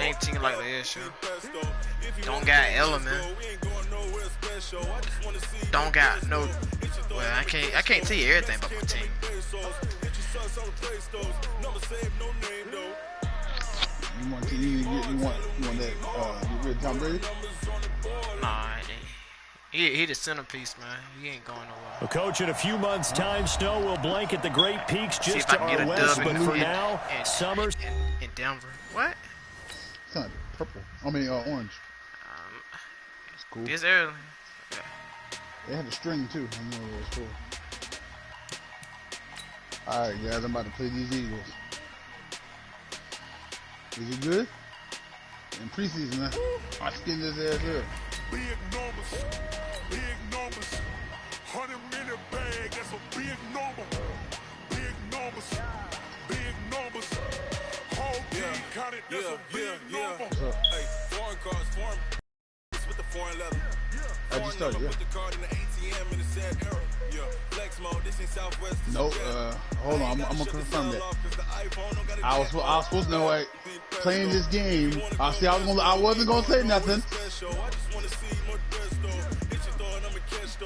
ain't team like this, yo. Don't got element. Don't got no. Well, I can't tell you everything about my team. You want that get rid of Tom Brady? Nah, he the centerpiece, man. He ain't going nowhere. Well, Coach, in a few months' time, snow will blanket the Great Peaks just to our west, but for now, summer's in Denver. What? It's not purple. I mean, orange. It's cool. It's early. Yeah. They had a string too. I know it was cool. All right, guys, I'm about to play these Eagles. Is it good? In preseason, man. I skinned his ass up. Big numbers, 100-minute bag, that's a big number. Big numbers, whole team counted, that's a big number. Hey, foreign cards, foreign with the foreign leather. I just started, yeah. Put the card in the ATM in the sad era. Yeah, flex mode, this in Southwest. Nope, hold on, I'm gonna confirm that. I was supposed to know, like, playing this game. I wasn't gonna say nothing.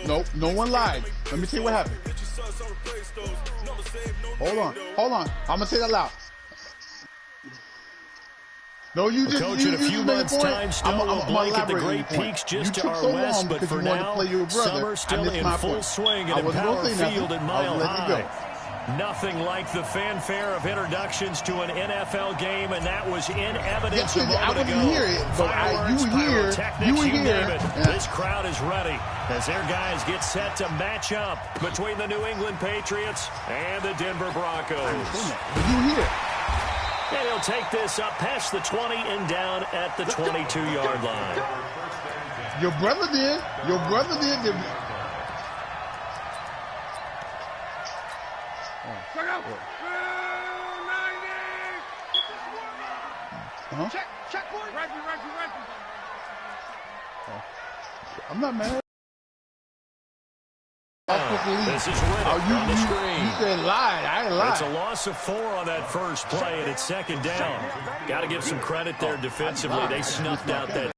Nope, no one lied. Let me tell you what happened. Hold on. I'm gonna say that loud. No, you just Coach, in a few months' time, snow will blanket the Great Peaks just to our west, but for now, summer's still in full swing at Empower Field at Mile High. Nothing like the fanfare of introductions to an NFL game, and that was in evidence a moment ago. Hear it, but you were here. This crowd is ready as their guys get set to match up between the New England Patriots and the Denver Broncos. You were here. And he'll take this up past the 20 and down at the 22-yard line. Your brother did. Huh? Check, boy. Right. I'm not mad. This is Riddick on the screen. You said lied. I ain't lied. It's a loss of 4 on that first play, and it's second down. Got to give some credit there defensively. They snuffed out that.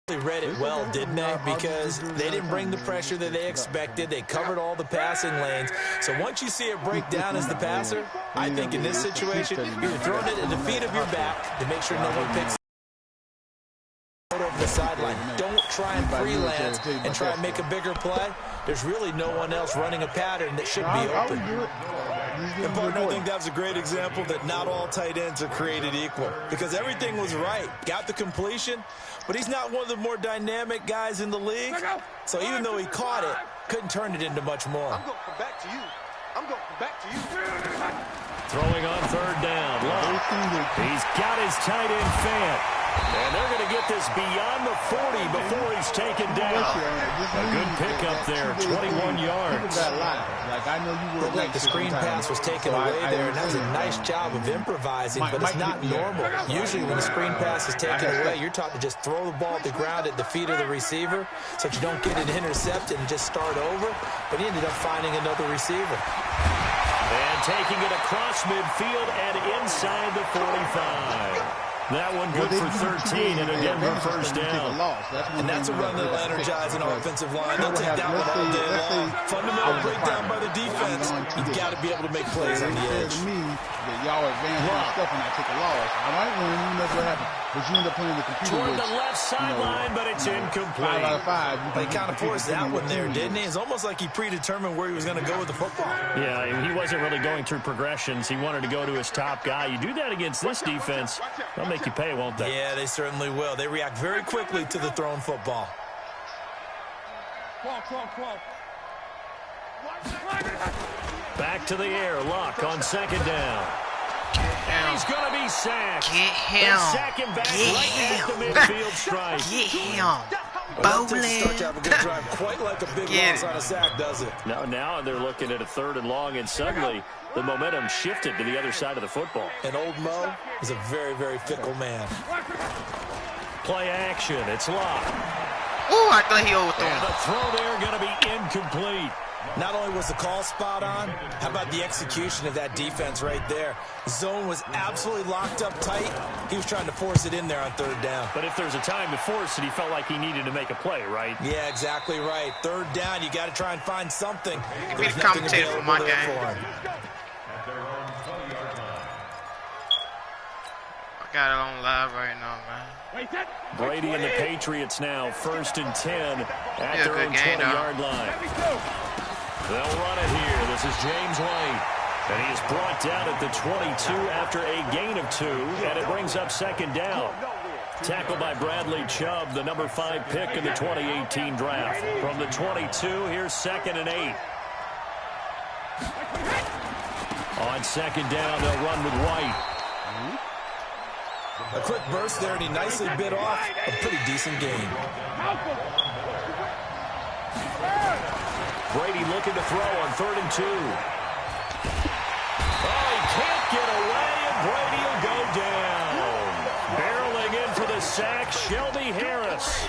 They read it well, didn't they? Because they didn't bring the pressure that they expected. They covered all the passing lanes. So once you see it break down as the passer, I think in this situation, you're throwing it at the feet of your back to make sure no one picks it over the sideline. Don't try and freelance and try and make a bigger play. There's really no one else running a pattern that should be open. And partner, I think that was a great example that not all tight ends are created equal, because everything was right. Got the completion, but he's not one of the more dynamic guys in the league. So even though he caught it, couldn't turn it into much more. I'm going back to you. Throwing on third down. He's got his tight end Fant. And they're going to get this beyond the 40 before he's taken down. A good pickup there, 21 yards. Looked like the screen pass was taken away there, and that was a nice job of improvising, but it's not normal. Usually when a screen pass is taken away, you're taught to just throw the ball at the ground at the feet of the receiver so that you don't get it intercepted and just start over, but he ended up finding another receiver. And taking it across midfield and inside the 45. That one good for 13 and a Denver first down. And that's a run that'll energize an offensive line. They'll take that one all day long. Fundamental breakdown by the defense. You've got to be able to make plays on the edge. Y'all advance and stuff and I take a loss. I might win, you know what happened. But you end up playing the computer. Toward the left sideline, but it's incomplete. 5 out of 5. But he kind of forced that one there, didn't he? It's almost like he predetermined where he was going to go with the football. Yeah, he wasn't really going through progressions. He wanted to go to his top guy. You do that against this defense, they'll make you pay, won't they? Yeah, they certainly will. They react very quickly to the thrown football. Back to the air. Luck on second down. And he's going to be sacked. Get him. Sack him back right at the midfield stripe. Get him. Bowling. Quite like a big loss on a sack, does it? Now they're looking at a third and long, and suddenly the momentum shifted to the other side of the football. And old Mo is a very, very fickle man. Play action. It's Luck. Oh, I thought he overthrew And him. the throw there going to be incomplete. Not only was the call spot on, how about the execution of that defense right there? Zone was absolutely locked up tight. He was trying to force it in there on third down. But if there's a time to force it, he felt like he needed to make a play, right? Yeah, exactly right. Third down, you got to try and find something. Give me the commentator for my game. I got it on live right now, man. Brady and the Patriots now, 1st and 10 at their own 20-yard line. They'll run it here. This is James White. And he is brought down at the 22 after a gain of 2, and it brings up 2nd down. Tackled by Bradley Chubb, the number 5 pick in the 2018 draft. From the 22, here's 2nd and 8. On 2nd down, they'll run with White. A quick burst there, and he nicely bit off a pretty decent gain. Brady looking to throw on 3rd and 2. Oh, he can't get away, and Brady will go down. Barreling in for the sack, Shelby Harris.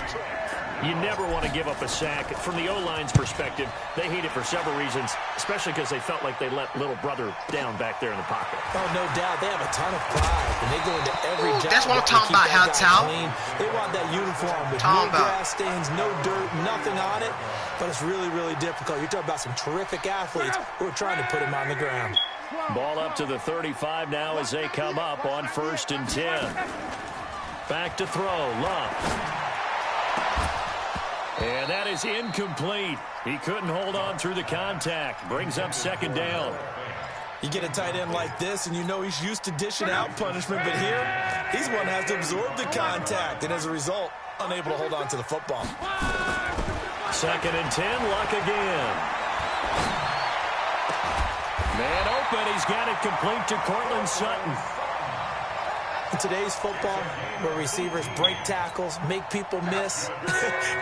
You never want to give up a sack. From the O-line's perspective, they hate it for several reasons, especially because they felt like they let little brother down back there in the pocket. Oh, no doubt. They have a ton of pride, and they go into every job. That's what I'm talking about, how Tal. They want that uniform with no grass stains, no dirt, nothing on it, but it's really, really difficult. You're talking about some terrific athletes who are trying to put him on the ground. Ball up to the 35 now as they come up on 1st and 10. Back to throw, Love. And that is incomplete. He couldn't hold on through the contact. Brings up 2nd down. You get a tight end like this, and you know he's used to dishing out punishment, but here, he's one that has to absorb the contact, and as a result, unable to hold on to the football. 2nd and 10, Luck again. Man open, he's got it complete to Cortland Sutton. In today's football, where receivers break tackles, make people miss,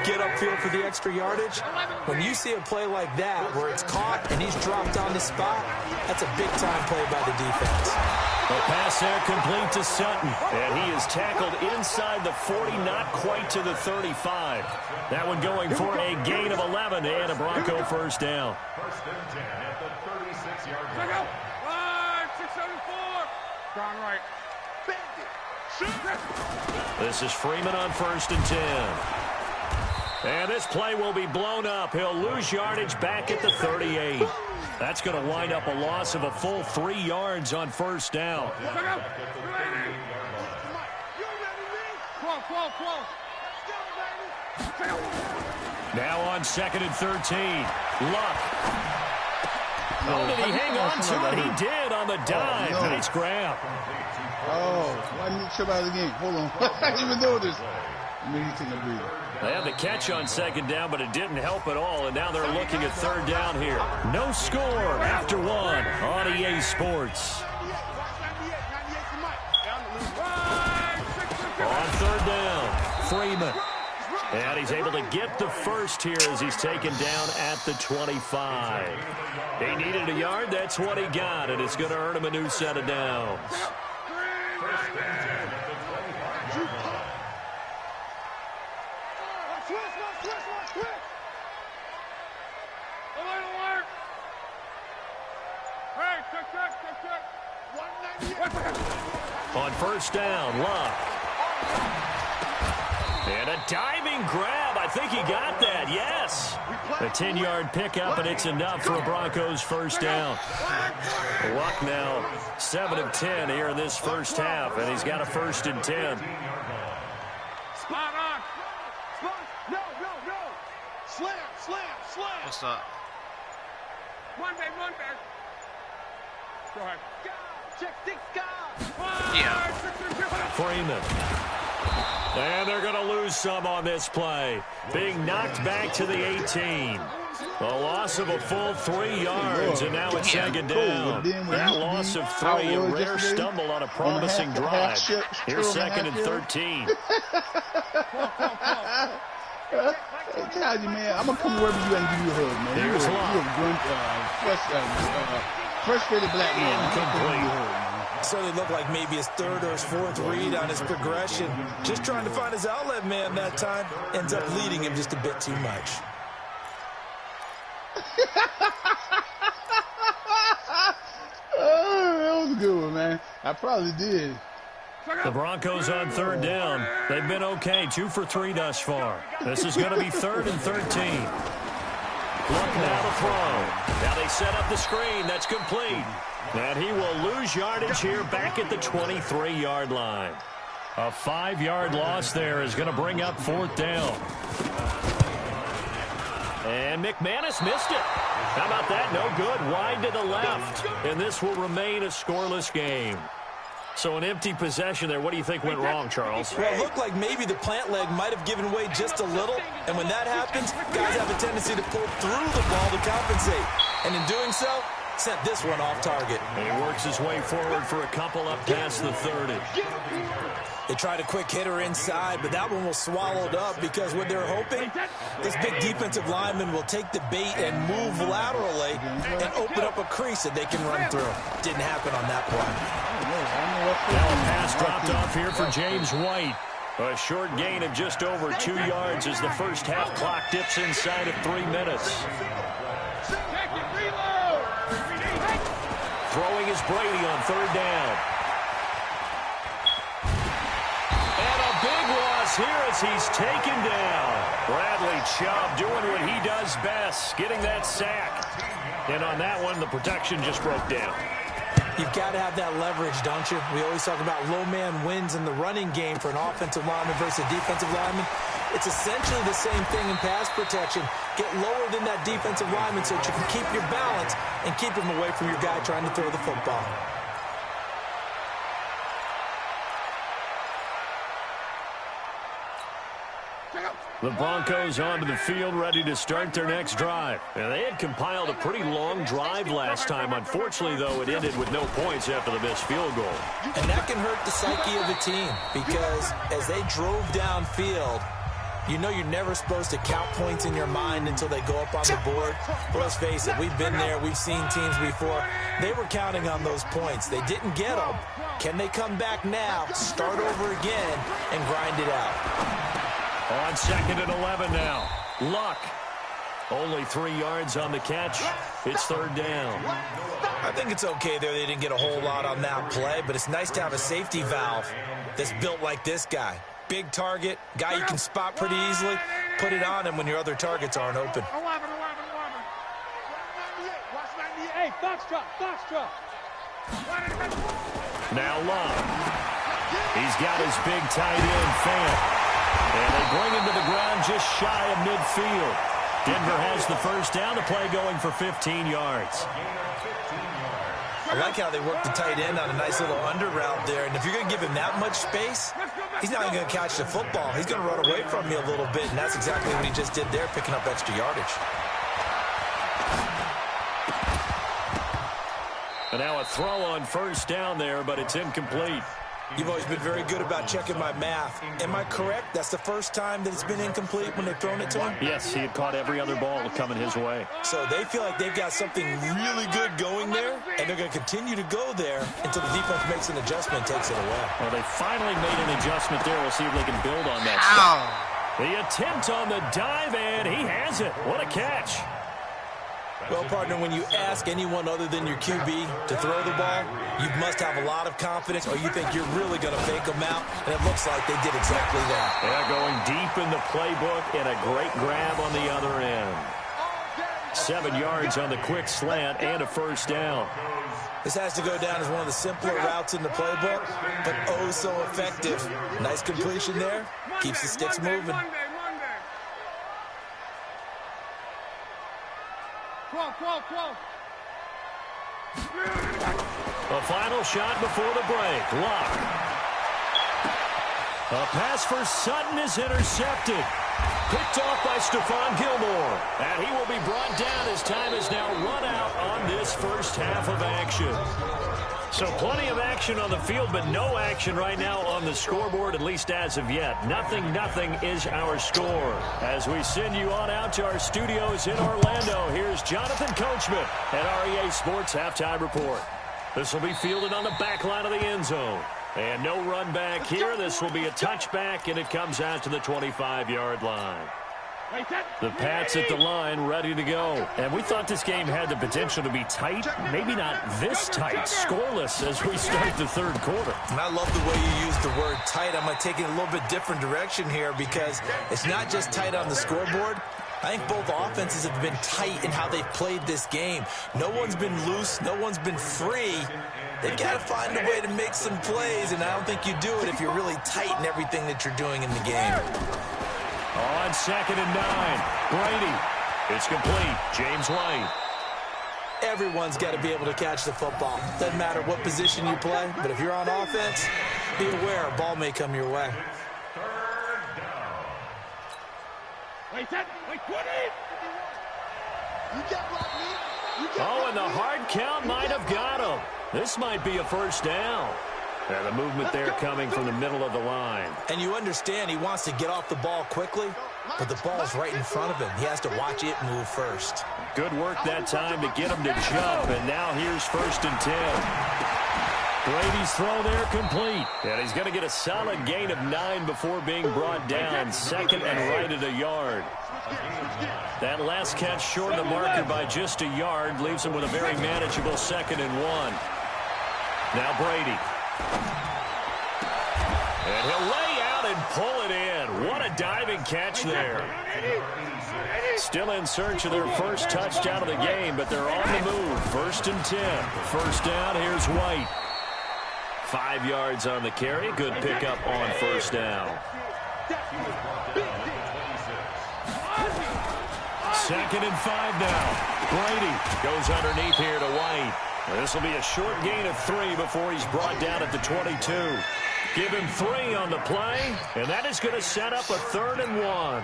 get upfield for the extra yardage, when you see a play like that where it's caught and he's dropped on the spot, that's a big-time play by the defense. A pass there complete to Sutton, and he is tackled inside the 40, not quite to the 35. That one going for a gain of 11 and a Bronco 1st down. 1st and 10 at the 36-yard line. 674. Gone right. This is Freeman on 1st and 10. And this play will be blown up. He'll lose yardage back at the 38. That's going to wind up a loss of a full 3 yards on 1st down. Now on 2nd and 13. Luck. Oh, did he hang on to it? He did on the dive. Nice grab. Oh, why didn't you trip out of the game? Hold on. I didn't even know this. Maybe he's taking a breather. They had the catch on 2nd down, but it didn't help at all, and now they're looking at 3rd down here. No score after 1 on EA Sports. On 3rd down, Freeman. And he's able to get the first here as he's taken down at the 25. He needed a yard. That's what he got, and it's going to earn him a new set of downs. On 1st down, Luck. And a diving grab. I think he got that. Yes. A 10-yard pickup, and it's enough for a Broncos 1st down. Luck now 7 of 10 here in this 1st half, and he's got a 1st and 10. Spot on. No. Slam. What's up? Monday. Go ahead. Yeah. Freeman. And they're going to lose some on this play. Being knocked back to the 18. A loss of a full 3 yards, and now it's 2nd down. That loss of 3, a rare stumble on a promising drive. Here's 2nd and 13. I tell you, man, I'm going to come wherever you and give you a hug, man. Here's You're a frustrated black man. Certainly looked like maybe his 3rd or his 4th read on his progression. Just trying to find his outlet man that time. Ends up leading him just a bit too much. man. I probably did. The Broncos on third down. They've been okay, 2 for 3 thus far. This is going to be 3rd and 13. Look now to throw. Now they set up the screen. That's complete. And he will lose yardage here back at the 23-yard line. A 5-yard loss there is going to bring up 4th down. And McManus missed it. How about that? No good. Wide to the left. And this will remain a scoreless game. So an empty possession there. What do you think went wrong, Charles? Well, it looked like maybe the plant leg might have given way just a little. And when that happens, guys have a tendency to pull through the ball to compensate. And in doing so, sent this one off target. And he works his way forward for a couple up past the 30. They tried a quick hitter inside, but that one was swallowed up because what they're hoping, this big defensive lineman will take the bait and move laterally and open up a crease that they can run through. Didn't happen on that play. Now a pass dropped off here for James White. A short gain of just over 2 yards as the first half clock dips inside of 3 minutes. Throwing is Brady on 3rd down. Here as he's taken down. Bradley Chubb doing what he does best, getting that sack. And on that one, the protection just broke down. You've got to have that leverage, don't you? We always talk about low man wins in the running game for an offensive lineman versus a defensive lineman. It's essentially the same thing in pass protection. Get lower than that defensive lineman so that you can keep your balance and keep him away from your guy trying to throw the football. The Broncos onto the field ready to start their next drive. And they had compiled a pretty long drive last time. Unfortunately, though, it ended with no points after the missed field goal. And that can hurt the psyche of the team because as they drove downfield, you know you're never supposed to count points in your mind until they go up on the board. But let's face it, we've been there. We've seen teams before. They were counting on those points. They didn't get them. Can they come back now, start over again, and grind it out? On 2nd and 11 now. Luck. Only 3 yards on the catch. It's 3rd down. I think it's okay there. They didn't get a whole lot on that play, but it's nice to have a safety valve that's built like this guy. Big target, guy you can spot pretty easily. Put it on him when your other targets aren't open. 11. Hey, Foxtrot. Now Luck. He's got his big tight end, Fant. And they bring him to the ground just shy of midfield. Denver has the first down. The play going for 15 yards. I like how they work the tight end on a nice little under route there. And if you're going to give him that much space, he's not even going to catch the football. He's going to run away from you a little bit, and that's exactly what he just did there, picking up extra yardage. And now a throw on first down there, but it's incomplete. You've always been very good about checking my math. Am I correct? That's the first time that it's been incomplete when they've thrown it to him? Yes, he had caught every other ball coming his way. So they feel like they've got something really good going there, and they're going to continue to go there until the defense makes an adjustment and takes it away. Well, they finally made an adjustment there. We'll see if they can build on that stuff. The attempt on the dive, and he has it. What a catch. Well, partner, when you ask anyone other than your QB to throw the ball, you must have a lot of confidence or you think you're really going to fake them out, and it looks like they did exactly that. They're going deep in the playbook and a great grab on the other end. 7 yards on the quick slant and a first down. This has to go down as one of the simpler routes in the playbook, but oh so effective. Nice completion there. Keeps the sticks moving. 12. A final shot before the break. Luck. A pass for Sutton is intercepted. Picked off by Stephon Gilmore. And he will be brought down as time is now run out on this first half of action. So plenty of action on the field, but no action right now on the scoreboard, at least as of yet. Nothing is our score. As we send you on out to our studios in Orlando, here's Jonathan Coachman at REA Sports Halftime Report. This will be fielded on the back line of the end zone. And no run back here. This will be a touchback, and it comes out to the 25-yard line. The Pats at the line, ready to go. And we thought this game had the potential to be tight. Maybe not this tight, scoreless as we start the third quarter. And I love the way you use the word tight. I'm going to take it a little bit different direction here because it's not just tight on the scoreboard. I think both offenses have been tight in how they've played this game. No one's been loose. No one's been free. They've got to find a way to make some plays, and I don't think you do it if you're really tight in everything that you're doing in the game. On 2nd and 9, Brady. It's complete. James White. Everyone's got to be able to catch the football. Doesn't matter what position you play, but if you're on offense, be aware a ball may come your way. Oh, and the hard count might have got him. This might be a first down. And the movement there coming from the middle of the line. And you understand he wants to get off the ball quickly, but the ball's right in front of him. He has to watch it move first. Good work that time to get him to jump, and now here's 1st and 10. Brady's throw there complete. And he's going to get a solid gain of 9 before being brought down. 2nd and right at a yard. That last catch short of the marker by just a yard leaves him with a very manageable 2nd and 1. Now Brady. And he'll lay out and pull it in. What a diving catch there. Still in search of their first touchdown of the game, but they're on the move. 1st and 10. First down, here's White. 5 yards on the carry. Good pickup on first down. 2nd and 5 now. Brady goes underneath here to White. This will be a short gain of 3 before he's brought down at the 22. Give him 3 on the play, and that is going to set up a 3rd and 1.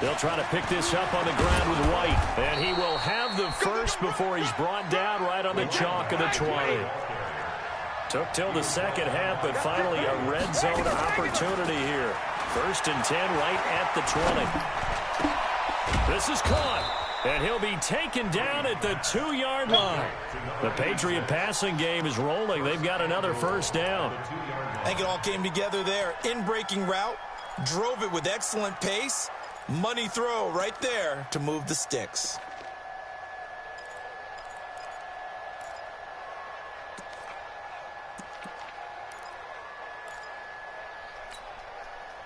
They'll try to pick this up on the ground with White, and he will have the first before he's brought down right on the chalk of the 20. Took till the second half, but finally a red zone opportunity here. 1st and 10 right at the 20. This is caught, and he'll be taken down at the 2-yard line. The Patriot passing game is rolling. They've got another first down. I think it all came together there. In-breaking route, drove it with excellent pace. Money throw right there to move the sticks.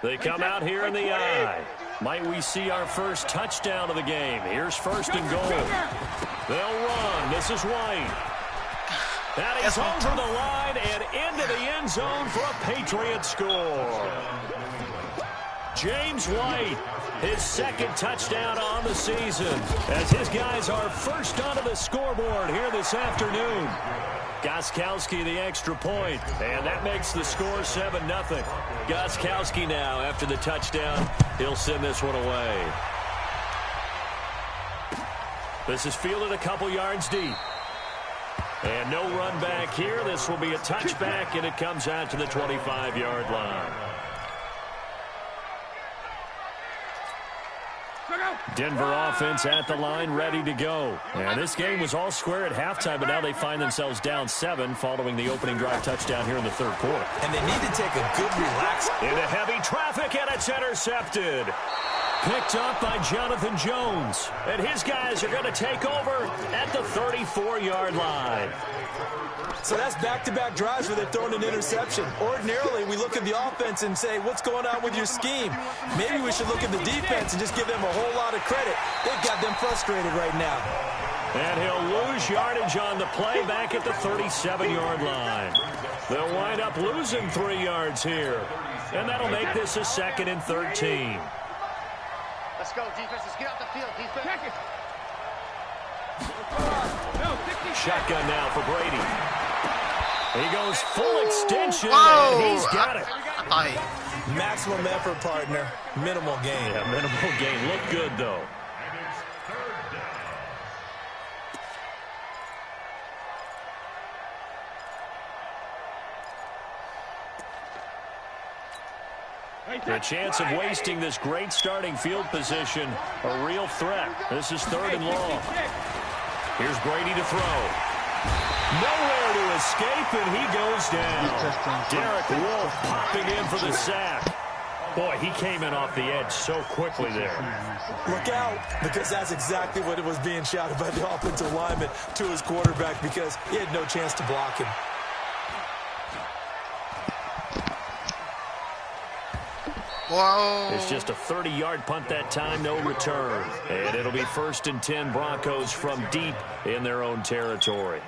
They come out here in the eye. Might we see our first touchdown of the game? Here's 1st and goal. They'll run. This is White. That is over the line and into the end zone for a Patriot score. James White, his 2nd touchdown on the season, as his guys are first onto the scoreboard here this afternoon. Gostkowski the extra point, and that makes the score 7-0. Gostkowski now, after the touchdown, he'll send this one away. This is fielded a couple yards deep. And no run back here. This will be a touchback, and it comes out to the 25-yard line. Denver offense at the line, ready to go. And this game was all square at halftime, but now they find themselves down 7 following the opening drive touchdown here in the third quarter. And they need to take a good relax. Into heavy traffic, and it's intercepted. Picked up by Jonathan Jones. And his guys are going to take over at the 34-yard line. So that's back-to-back drives where they're throwing an interception. Ordinarily, we look at the offense and say, what's going on with your scheme? Maybe we should look at the defense and just give them a whole lot of credit. They've got them frustrated right now. And he'll lose yardage on the play back at the 37-yard line. They'll wind up losing 3 yards here. And that'll make this a 2nd and 13. Let's go, defense. Let's get out the field, defense. Shotgun now for Brady. He goes full extension, and he's got it. Maximum effort, partner. Minimal gain. Yeah, minimal gain. Looked good, though. The chance of wasting this great starting field position, a real threat. This is 3rd and long. Here's Brady to throw. Nowhere to escape, and he goes down. Derek Wolfe popping in for the sack. Boy, he came in off the edge so quickly there. Look out, because that's exactly what it was being shouted by the offensive lineman to his quarterback, because he had no chance to block him. Whoa. It's just a 30-yard punt that time, no return. And it'll be 1st and 10, Broncos from deep in their own territory.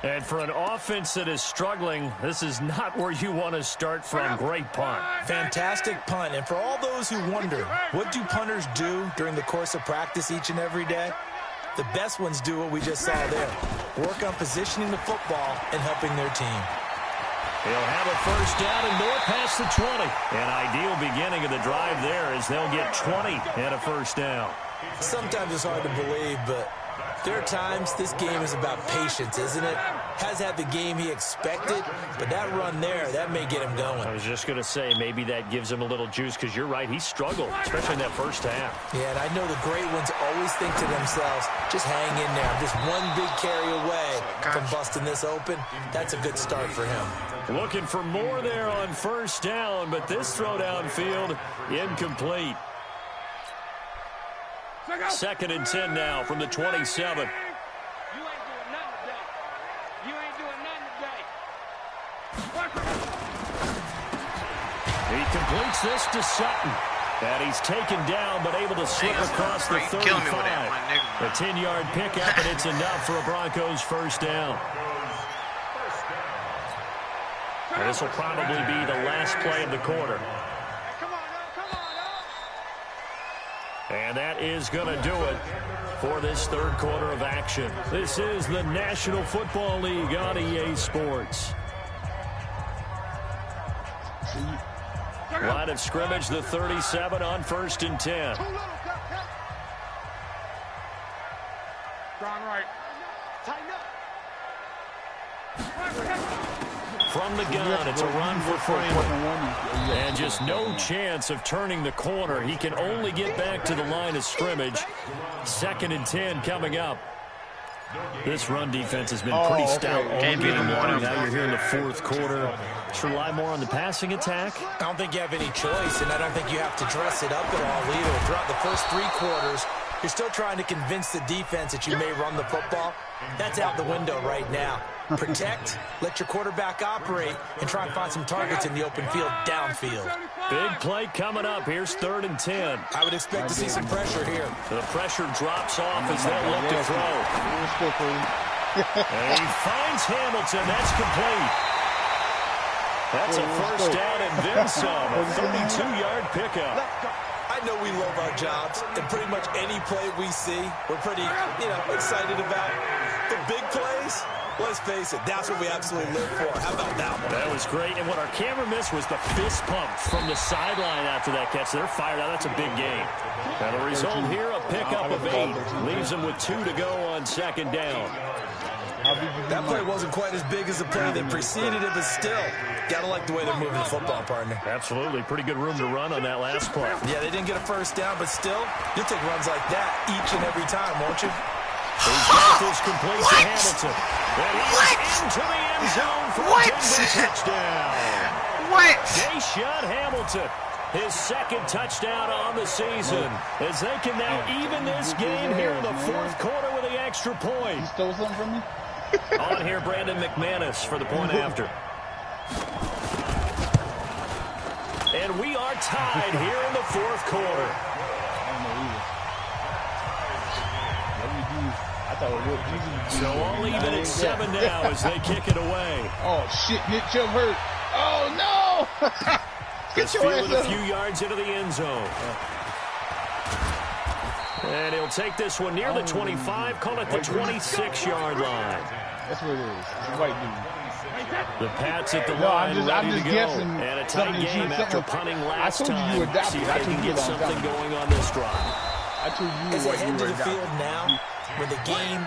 And for an offense that is struggling, this is not where you want to start from. Great punt. Fantastic punt. And for all those who wonder, what do punters do during the course of practice each and every day? The best ones do what we just saw there. Work on positioning the football and helping their team. He'll have a 1st down and more past the 20. An ideal beginning of the drive there as they'll get 20 and a 1st down. Sometimes it's hard to believe, but there are times this game is about patience, isn't it? Has had the game he expected, but that run there, that may get him going. I was just going to say, maybe that gives him a little juice, because you're right, he struggled, especially in that 1st half. Yeah, and I know the great ones always think to themselves, just hang in there. I'm just one big carry away from busting this open. That's a good start for him. Looking for more there on 1st down, but this throw downfield, incomplete. 2nd and 10 now from the 27. You ain't doing nothing today. You ain't doing nothing today. He completes this to Sutton. And he's taken down, but able to slip across the 35. A 10-yard pickup, and it's enough for a Broncos 1st down. And this will probably be the last play of the quarter. And that is going to do it for this 3rd quarter of action. This is the National Football League on EA Sports. Line of scrimmage, the 37 on 1st and 10. From the gun, it's a run for Freeman. And just no chance of turning the corner. He can only get back to the line of scrimmage. 2nd and 10 coming up. This run defense has been pretty stout all game long. Now you're here in the 4th quarter. Just rely more on the passing attack. I don't think you have any choice, and I don't think you have to dress it up at all either. Throughout the first 3 quarters, you're still trying to convince the defense that you may run the football. That's out the window right now. Protect, let your quarterback operate, and try and find some targets in the open field downfield. Big play coming up. Here's 3rd and 10. I would expect to see some pressure here. So the pressure drops off as they look to throw. And he finds Hamilton. That's complete. That's a 1st down and then some. A 32-yard pickup. I know we love our jobs, and pretty much any play we see, we're pretty, excited about. The big plays, let's face it, that's what we absolutely live for. How about that one? That was great, and what our camera missed was the fist pump from the sideline after that catch. They're fired out. That's a big game. Now the result here, a pickup of 8. Leaves them with 2 to go on 2nd down. That play wasn't quite as big as the play that preceded it, but still, gotta like the way they're moving the football, partner. Absolutely. Pretty good room to run on that last play. Yeah, they didn't get a 1st down, but still, you'll take runs like that each and every time, won't you? His rifles complete to Hamilton. And he's into the end zone for a touchdown. Deshaun Hamilton, his 2nd touchdown on the season, as they can now even this game here in the 4th quarter with the extra point. You stole something from me? On here, Brandon McManus for the point after. And we are tied here in the 4th quarter. So all even at 7 now as they kick it away. Oh, shit. Nick Chubb hurt. Oh, no. Get your ass up. A few yards into the end zone. And he'll take this one near the 25, call it the 26-yard line. That's what it is. It's a white dude. The Pats at the line, I'm ready just to go. guessing. And a tight game after punting last time. See if they can get something going on this drive. I told you as they head to the field now, with the game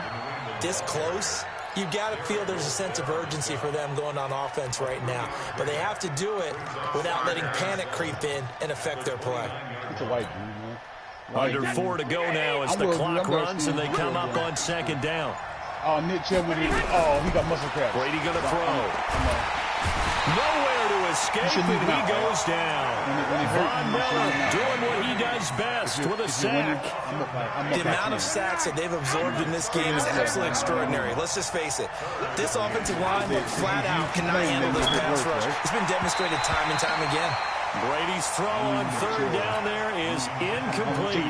this close, you've got to feel there's a sense of urgency for them going on offense right now. But they have to do it without letting panic creep in and affect their play. It's a white dude, man. Under 4 to go now as the clock runs and they come up on 2nd down. Oh, Nick Chubb with it. Oh, he got muscle crabs. Brady going to throw. Nowhere to escape, and he goes down. Von Miller doing what he does best with a sack. The amount of sacks that they've absorbed in this game is absolutely extraordinary. Let's just face it. This offensive line, flat out, cannot handle this pass rush. It's been demonstrated time and time again. Brady's throw on third down there is incomplete.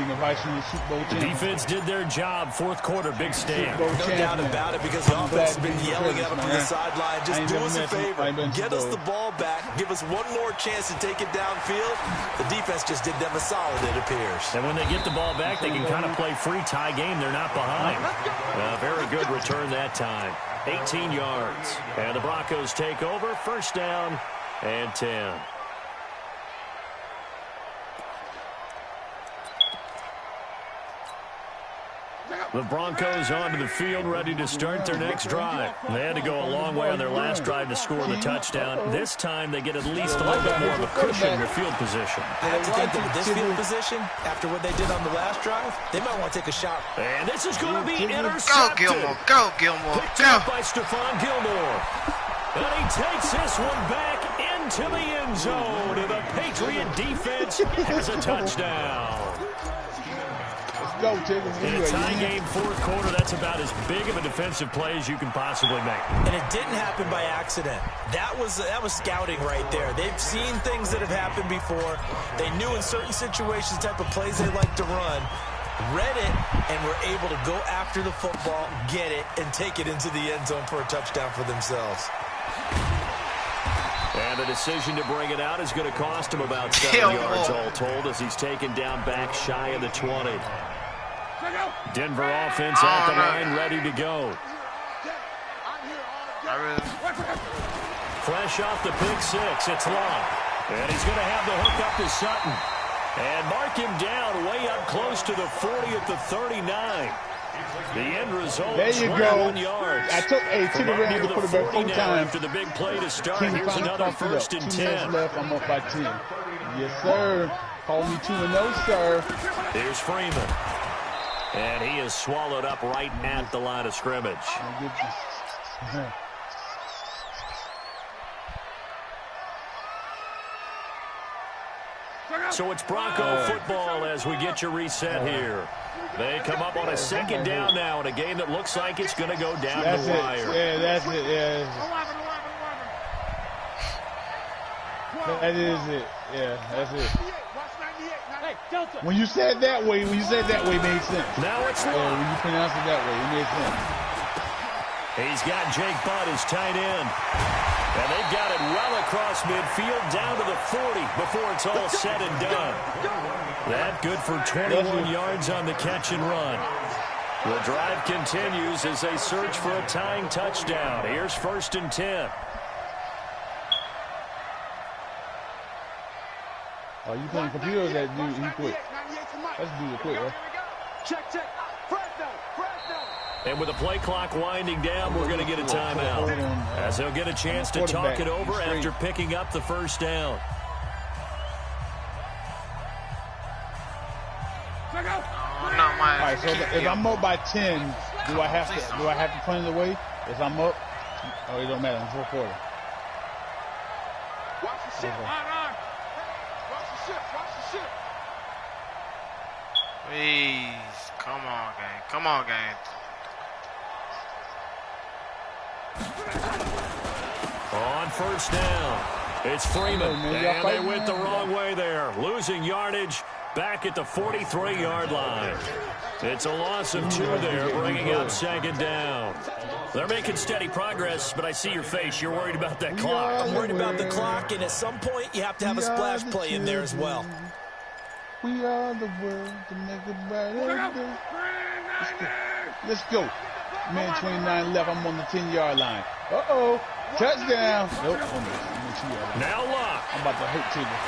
The defense did their job. Fourth quarter, big stand. No doubt about it, because the offense has been yelling at them from the sideline. Just do us a favor. Get us the ball back. Give us one more chance to take it downfield. The defense just did them a solid, it appears. And when they get the ball back, they can kind of play free tie game. They're not behind. Very good return that time. 18 yards. And the Broncos take over. First down and 10. The Broncos onto the field, ready to start their next drive. They had to go a long way on their last drive to score the touchdown. This time, they get at least a little bit more of a cushion in their field position. I have to think that with this field position, after what they did on the last drive, they might want to take a shot. And this is going to be intercepted. Go, Gilmore. Go, Gilmore. Picked up by Stephon Gilmore. And he takes this one back into the end zone. And the Patriot defense has a touchdown. In a tie game fourth quarter, that's about as big of a defensive play as you can possibly make. And it didn't happen by accident. That was scouting right there. They've seen things that have happened before. They knew in certain situations the type of plays they like to run, read it, and were able to go after the football, get it, and take it into the end zone for a touchdown for themselves. And the decision to bring it out is going to cost him about 7 yards all told, as he's taken down back shy of the 20. Denver offense at the line, ready to go. Fresh off the pick six, it's Long. And he's going to have the hook up to Sutton. And mark him down way up close to the 40 at the 39. The end result, there you go. Yards. I took a to the ring to put it back 4 times. After the big play to start, here's another first and 10. Left, I'm up by 10. Yes, sir. Call me 2-0, sir. Here's Freeman. And he is swallowed up right at the line of scrimmage. So it's Bronco football as we get your reset here. They come up on a second down now in a game that looks like it's going to go down the wire. Yeah, that's it. Yeah, that is it. Yeah, that's it. When you said that way, it made sense. Now it's Long. When you pronounce it that way, it made sense. He's got Jake Butt as tight end. And they've got it well across midfield down to the 40 before it's all said and done. That good for 21 yards on the catch and run. The drive continues as they search for a tying touchdown. Here's first and 10. Oh, you playing computer or that dude? He quit. That's the dude that quit, right? Check. And with the play clock winding down, we're going to get a timeout, as they'll get a chance to talk it over after picking up the first down. All right, so if I'm up by 10, do I have to punt it away? If I'm up, oh, it don't matter. I'm fourth quarter. Watch the ship. Watch the ship. Please, come on, gang. On first down, it's Freeman, and they went the wrong way there, losing yardage back at the 43-yard line. It's a loss of 2 there, bringing up second down. They're making steady progress, but I see your face. You're worried about that clock. I'm worried about the clock, and at some point, you have to have a splash play in there as well. We are the world to make it better. Let's go. Man, 29 left. I'm on the 10-yard line. Uh-oh. Touchdown. Nope. Now Locke. I'm about to hurt Tigger.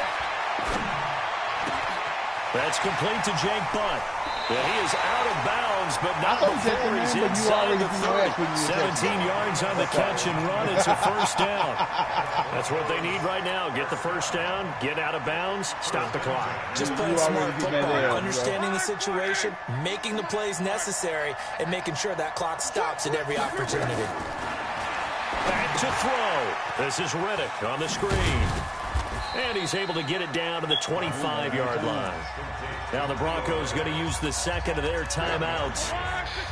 That's complete to Jake Butt. Well, he is out of bounds, but not before he's inside the 30. 17 yards on the catch and run. It's a first down. That's what they need right now. Get the first down, get out of bounds, stop the clock. Just playing smart football, understanding the situation, making the plays necessary, and making sure that clock stops at every opportunity. Back to throw. This is Riddick on the screen. And he's able to get it down to the 25-yard line. Now the Broncos going to use the second of their timeouts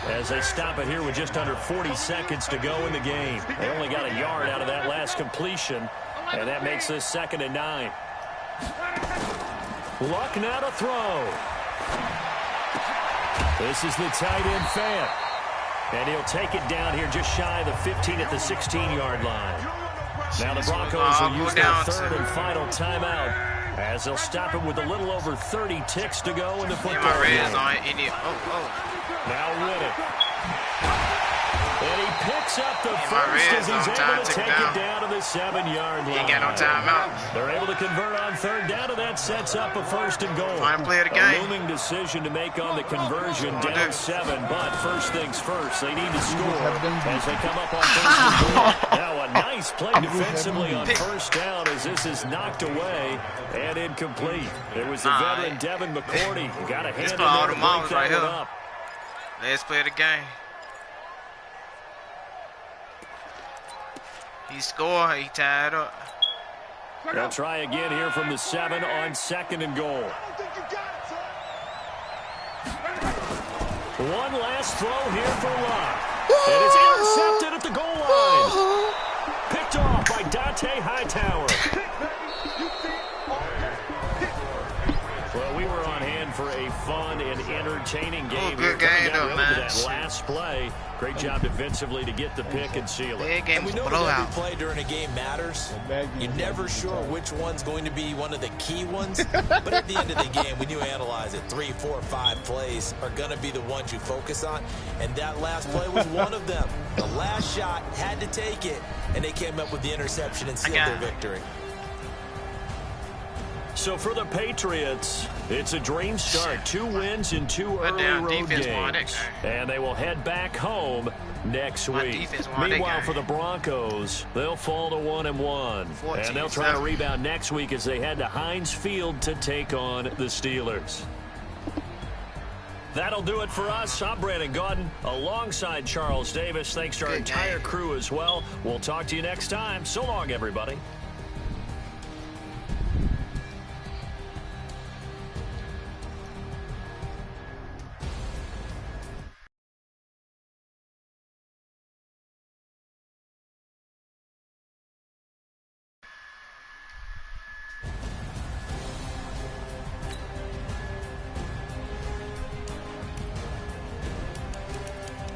as they stop it here with just under 40 seconds to go in the game. They only got a yard out of that last completion, and that makes this 2nd and 9. Luck now to throw. This is the tight end Fant. And he'll take it down here just shy of the 15 at the 16-yard line. Now the Broncos will use their third and final timeout as they'll stop it with a little over 30 ticks to go in the football game. Now Riddick. And he picks up the first as he's able to take it down to the 7-yard line. He ain't got no timeout. They're able to convert on third down, and that sets up a 1st and goal. Final play of the game. A looming decision to make on the conversion, down 7. But first things first, they need to score as they come up on 1st and goal. Now a nice play defensively on first down as this is knocked away and incomplete. It was the veteran Devin McCourty who got a hand in there to break that one up. Last play of the game. He scored. He tied up. They'll try again here from the 7 on 2nd and goal. One last throw here for Locke. And it's intercepted at the goal line. Picked off by Dante Hightower. Well, we were on hand for a fun and entertaining game. Good game, though, man. That last play. Great job defensively to get the pick and seal it. And we know that every play during a game matters. You're never sure which one's going to be one of the key ones. But at the end of the game, when you analyze it, 3, 4, 5 plays are going to be the ones you focus on. And that last play was one of them. The last shot had to take it, and they came up with the interception and sealed their victory. So for the Patriots, it's a dream start. 2 wins in 2 early road games. And they will head back home next week. Meanwhile, for the Broncos, they'll fall to 1-1. And they'll try to rebound next week as they head to Heinz Field to take on the Steelers. That'll do it for us. I'm Brandon Gaudin alongside Charles Davis. Thanks to our entire crew as well. We'll talk to you next time. So long, everybody.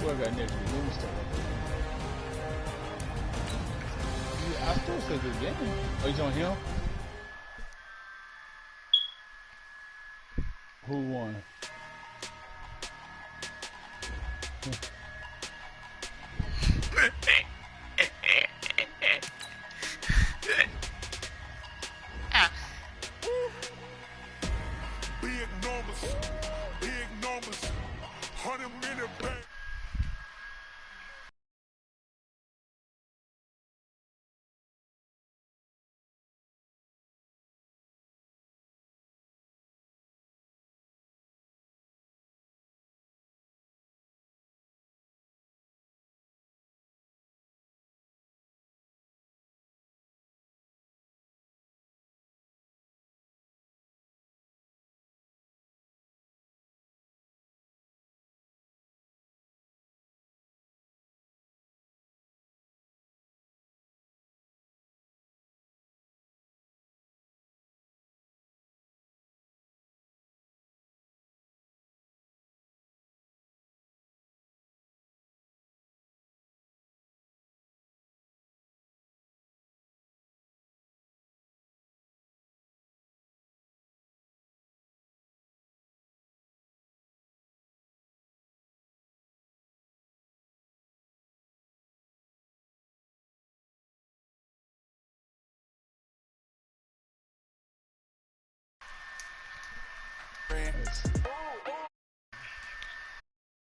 What I got next week? Let me start. Yeah, I still say good game. Oh, you on him? Who won? Big numbers, 100-minute back.